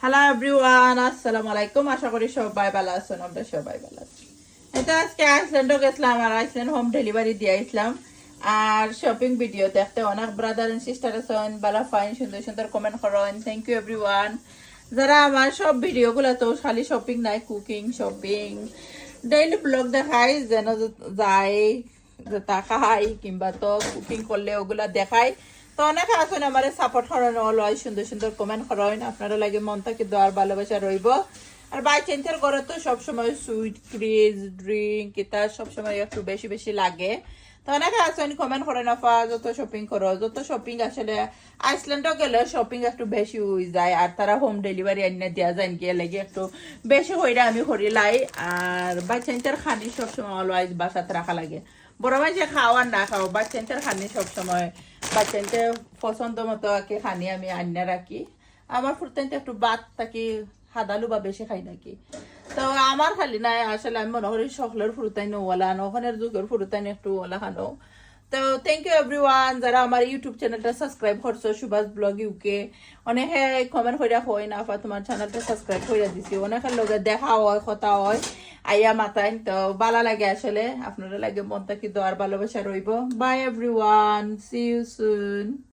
Hello everyone, আসসালামু আলাইকুম। আশা করি সবাই ভালো আছেন। আমরা সবাই ভালো আছি। এটা আজকে আইসল্যান্ডও গেছিলাম, আর আইসল্যান্ড হোম ডেলিভারি দিয়ে আসলাম। আর শপিং ভিডিও দেখতে অনেক ব্রাদার এন্ড সিস্টার আছেন, ভালো ফাইন সুন্দর সুন্দর কমেন্ট করেন। Thank you everyone. যারা আমার সব ভিডিওগুলো তো খালি শপিং নাই, কুকিং শপিং ডেইলি ব্লগ দেখাই, যেন যাই যেটা খাই কিংবা তো কুকিং করলে ওগুলা দেখাই। তো অনেকে আছেন আমার সাপোর্ট করেন, অলওয়াইজ সুন্দর সুন্দর কমেন্ট করেন। আপনারা লাগে মন থেকে দোয়ার ভালোবাসা রইব। আর বাই চেঞ্জের ঘরে তো সবসময় সুইট ক্রিজ ড্রিঙ্ক এটা সবসময় একটু বেশি বেশি লাগে। তো অনেকে আছেন কমেন্ট করেন, আফা যত শপিং করো, যত শপিং আসলে আইসল্যান্ডও গেলে শপিং একটু বেশি হয়ে যায়, আর তারা হোম ডেলিভারি আনিয়ে দেওয়া যায় গিয়ে লাগে একটু বেশি হইলে আমি করি লাই। আর বাই চেঞ্জের খানি সবসময় অলওয়াইজ বাসাতে রাখা লাগে। বড় মাঝে খাও আর না খাও, বাচ্চাদের খানি সবসময় বাচ্চাদের পছন্দ মতো আগে খানি আমি আন্না রাখি। আমার ফুরতাইতে একটু বাদ থাকি, হাদালু বা বেশি খাই নাকি। তো আমার খালি নাই, আসলে আমি মনে করি সকলের ফুরতাইন ওলা ওখানের যুগের ফুরতাইন একটু ওলা খানো। তো থ্যাংক ইউ এভরিওয়ান যারা আমার ইউটিউব চ্যানেলটা সাবস্ক্রাইব করছো, সুভাষ ব্লগ ইউকে। অনেকে কমেন্ট কইরা হয় না আপা তোমার চ্যানেলটা সাবস্ক্রাইব করে দিছি, অনেকের লগে দেখা হয় কথা হয় আইয়া মাতাইন। তো ভালো লাগে আসলে, আপনারা লাগে মন থাকি দোয়ার ভালোবাসা রইব। Bye everyone, see you soon.